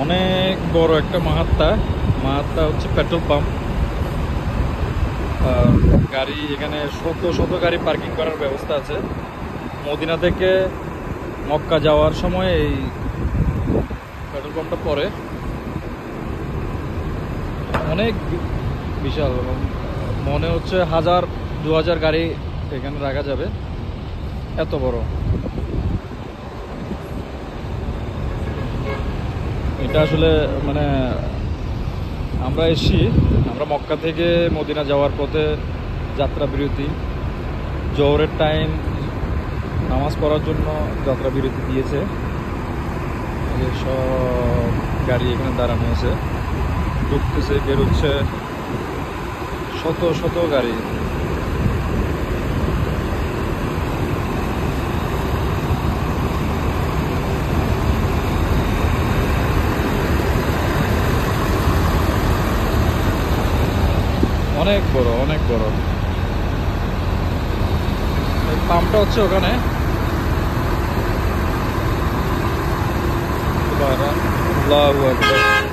অনেক বড় একটা মাহাত্তা হচ্ছে পেট্রোল পাম্প। গাড়ি এখানে শত শত গাড়ি পার্কিং করার ব্যবস্থা আছে। মদিনা থেকে মক্কা যাওয়ার সময় এই পেট্রোল পাম্পটা পড়ে। অনেক বিশাল, মনে হচ্ছে 1000-2000 গাড়ি এখানে রাখা যাবে, এত বড়। এটা আসলে মানে আমরা মক্কা থেকে মদিনা যাওয়ার পথে যাত্রা বিরতি, জোহরের টাইম নামাজ পড়ার জন্য যাত্রা বিরতি দিয়েছে। সব গাড়ি এখানে দাঁড়ানো আছে, ঢুকতেছে বেরোচ্ছে শত শত গাড়ি। অনেক বড়, অনেক বড়। পাম্পটা হচ্ছে ওখানে। আল্লাহু আকবার।